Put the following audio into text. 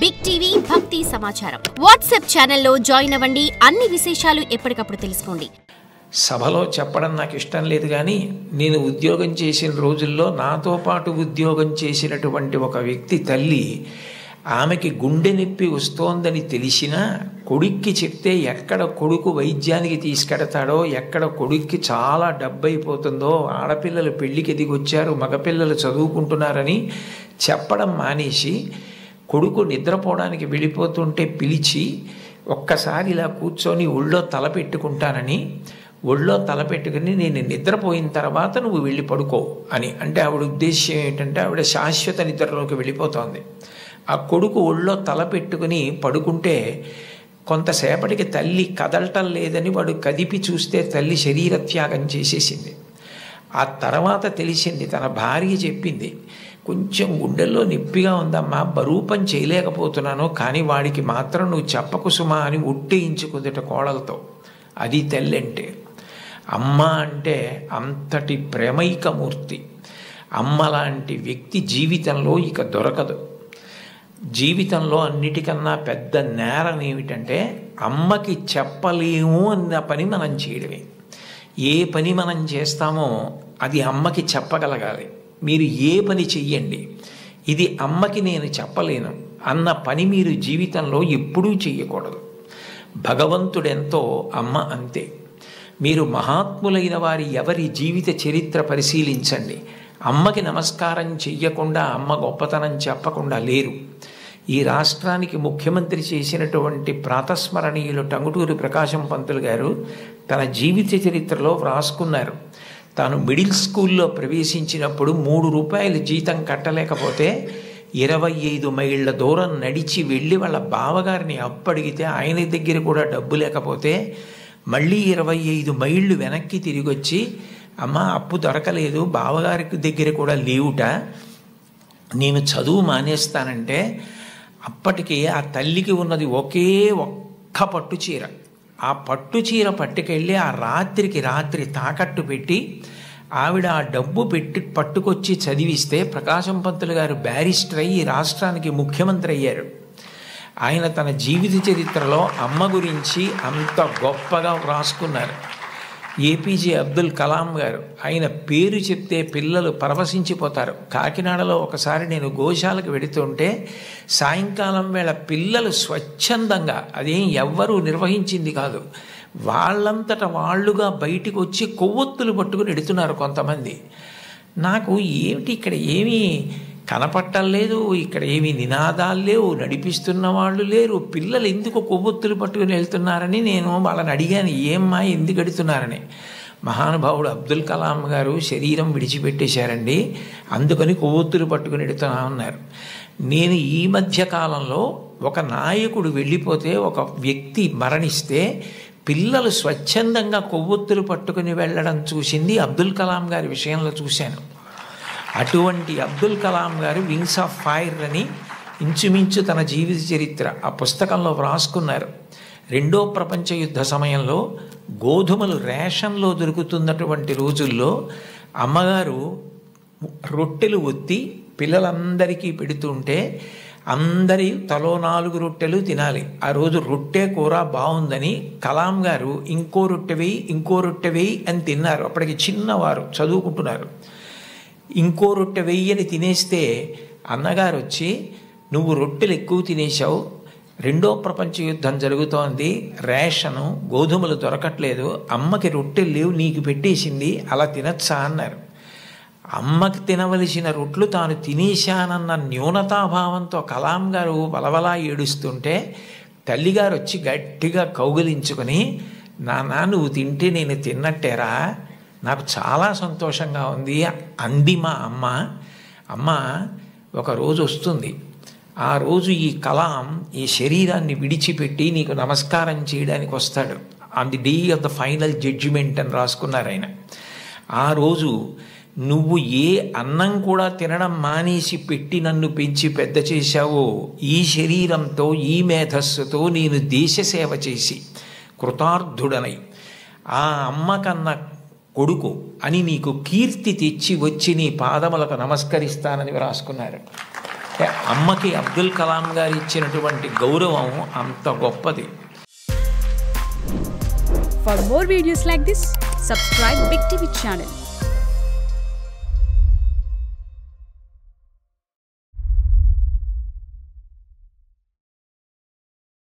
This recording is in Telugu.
బిగ్ టీవీ భక్తి సమాచారం వాట్సాప్ ఛానల్లో జాయిన్ అవ్వండి. అన్ని విశేషాలు ఎప్పటికప్పుడు తెలుసుకోండి. సభలో చెప్పడం నాకు ఇష్టం లేదు, కానీ నేను ఉద్యోగం చేసిన రోజుల్లో నాతో పాటు ఉద్యోగం చేసినటువంటి ఒక వ్యక్తి తల్లి, ఆమెకి గుండె నొప్పి వస్తోందని తెలిసినా కొడుక్కి చెప్తే ఎక్కడ కొడుకు వైద్యానికి తీసుకెడతాడో, ఎక్కడ కొడుక్కి చాలా డబ్బు అయిపోతుందో, ఆడపిల్లలు పెళ్ళికి ఎదిగొచ్చారు, మగపిల్లలు చదువుకుంటున్నారని చెప్పడం మానేసి కొడుకు నిద్రపోవడానికి వెళ్ళిపోతుంటే పిలిచి ఒక్కసారి ఇలా కూర్చొని ఒళ్ళో తల పెట్టుకుంటానని, ఒళ్ళో తలపెట్టుకుని నేను నిద్రపోయిన తర్వాత నువ్వు వెళ్ళి పడుకో అని అంటే ఆవిడ ఉద్దేశ్యం ఏంటంటే ఆవిడ శాశ్వత నిద్రలోకి వెళ్ళిపోతోంది. ఆ కొడుకు ఒళ్ళో తల పెట్టుకుని పడుకుంటే కొంతసేపటికి తల్లి కదలటం లేదని వాడు కదిపి చూస్తే తల్లి శరీర త్యాగం చేసేసింది. ఆ తర్వాత తెలిసింది, తన భార్య చెప్పింది, కొంచెం గుండెల్లో నొప్పిగా ఉందమ్మా, బరువు పని చేయలేకపోతున్నాను, కానీ వాడికి మాత్రం నువ్వు చెప్పకు సుమా అని ఒట్టేయించుకుందట కోడలతో. అది తల్లి అంటే. అమ్మ అంటే అంతటి ప్రేమైకమూర్తి. అమ్మ లాంటి వ్యక్తి జీవితంలో ఇక దొరకదు. జీవితంలో అన్నిటికన్నా పెద్ద నేరం ఏమిటంటే అమ్మకి చెప్పలేము అన్న పని మనం చేయడమే. ఏ పని మనం చేస్తామో అది అమ్మకి చెప్పగలగాలి. మీరు ఏ పని చెయ్యండి, ఇది అమ్మకి నేను చెప్పలేను అన్న పని మీరు జీవితంలో ఎప్పుడూ చెయ్యకూడదు. భగవంతుడెంతో అమ్మ అంతే. మీరు మహాత్ములైన వారి ఎవరి జీవిత చరిత్ర పరిశీలించండి. అమ్మకి నమస్కారం చెయ్యకుండా, అమ్మ గొప్పతనం చెప్పకుండా లేరు. ఈ రాష్ట్రానికి ముఖ్యమంత్రి చేసినటువంటి ప్రాతస్మరణీయులు టంగుటూరి ప్రకాశం పంతులు గారు తన జీవిత చరిత్రలో వ్రాసుకున్నారు. తాను మిడిల్ స్కూల్లో ప్రవేశించినప్పుడు 3 రూపాయలు జీతం కట్టలేకపోతే 25 మైళ్ళ దూరం నడిచి వెళ్ళి వాళ్ళ బావగారిని అప్పడిగితే ఆయన దగ్గర కూడా డబ్బు లేకపోతే మళ్ళీ 25 మైళ్ళు వెనక్కి తిరిగి వచ్చి, అమ్మ అప్పు దొరకలేదు, బావగారికి దగ్గర కూడా లేవుట, నేను చదువు మానేస్తానంటే అప్పటికి ఆ తల్లికి ఉన్నది ఒకే ఒక్క పట్టు చీర. ఆ పట్టు చీర పట్టుకెళ్ళి ఆ రాత్రికి రాత్రి తాకట్టు పెట్టి ఆవిడ ఆ డబ్బు పట్టుకొచ్చి చదివిస్తే ప్రకాశం పంతులు గారు బ్యారిస్టర్ అయ్యి రాష్ట్రానికి ముఖ్యమంత్రి అయ్యారు. ఆయన తన జీవిత చరిత్రలో అమ్మ గురించి అంత గొప్పగా వ్రాసుకున్నారు. ఏపీజే అబ్దుల్ కలాం గారు, ఆయన పేరు చెప్తే పిల్లలు పరవశించిపోతారు. కాకినాడలో ఒకసారి నేను గోశాలకు వెడుతుంటే సాయంకాలం వేళ పిల్లలు స్వచ్ఛందంగా, అదేం ఎవ్వరూ నిర్వహించింది కాదు, వాళ్ళంతట వాళ్ళుగా బయటికి వచ్చి కొవ్వొత్తులు పట్టుకుని ఎడుతున్నారు కొంతమంది. నాకు ఏమిటి ఇక్కడ ఏమీ కనపట్టలేదు, ఇక్కడ ఏమీ నినాదాలు లేవు, నడిపిస్తున్న వాళ్ళు లేరు, పిల్లలు ఎందుకు కొవ్వొత్తులు పట్టుకుని వెళ్తున్నారని నేను వాళ్ళని అడిగాను, ఏమ్మా ఎందుకు ఎడుతున్నారని. మహానుభావుడు అబ్దుల్ కలాం గారు శరీరం విడిచిపెట్టేశారండి, అందుకని కొవ్వొత్తులు పట్టుకుని ఎడుతున్నా ఉన్నారు. నేను ఈ మధ్య కాలంలో ఒక నాయకుడు వెళ్ళిపోతే, ఒక వ్యక్తి మరణిస్తే పిల్లలు స్వచ్ఛందంగా కొవ్వొత్తులు పట్టుకుని వెళ్ళడం చూసింది అబ్దుల్ కలాం గారి విషయంలో చూశాను. అటువంటి అబ్దుల్ కలాం గారు వింగ్స్ ఆఫ్ ఫైర్ అని ఇంచుమించు తన జీవిత చరిత్ర ఆ పుస్తకంలో వ్రాసుకున్నారు. 2వ ప్రపంచ యుద్ధ సమయంలో గోధుమలు రేషన్లో దొరుకుతున్నటువంటి రోజుల్లో అమ్మగారు రొట్టెలు ఒత్తి పిల్లలందరికీ పెడుతుంటే అందరి తలో 4 రొట్టెలు తినాలి. ఆ రోజు రొట్టె కూర బాగుందని కలాం గారు ఇంకో రొట్టె వేయి, ఇంకో రొట్టె వేయి అని తిన్నారు. అప్పటికి చిన్నవారు, చదువుకుంటున్నారు. ఇంకో రొట్టె వెయ్యని తినేస్తే అన్నగారు వచ్చి, నువ్వు రొట్టెలు ఎక్కువ తినేశావు, 2వ ప్రపంచ యుద్ధం జరుగుతోంది, రేషను గోధుమలు దొరకట్లేదు, అమ్మకి రొట్టెలు లేవు, నీకు పెట్టేసింది, అలా తినచ్చా అన్నారు. అమ్మకి తినవలసిన రొట్లు తాను తినేశానన్న న్యూనతాభావంతో కలాం గారు వలవలా ఏడుస్తుంటే తల్లిగారు వచ్చి గట్టిగా కౌగిలించుకొని, నాన్న నువ్వు తింటే నేను తిన్నట్టేరా, నాకు చాలా సంతోషంగా ఉంది అంది మా అమ్మ. అమ్మ ఒకరోజు వస్తుంది, ఆ రోజు ఈ కలాం ఈ శరీరాన్ని విడిచిపెట్టి నీకు నమస్కారం చేయడానికి వస్తాడు. On the day of the final judgement అని రాసుకున్నారు ఆయన. ఆ రోజు నువ్వు ఏ అన్నం కూడా తినడం మానేసి పెట్టి నన్ను పెంచి పెద్ద చేశావో, ఈ శరీరంతో ఈ మేధస్సుతో నేను దేశ సేవ చేసి కృతార్థుడనై ఆ అమ్మ కన్నా కొడుకు అని నీకు కీర్తి తెచ్చి వచ్చి నీ పాదములకు నమస్కరిస్తానని రాసుకున్నారు. అమ్మకి అబ్దుల్ కలాం గారు ఇచ్చినటువంటి గౌరవం అంత గొప్పది. For more videos like this, subscribe Big TV channel.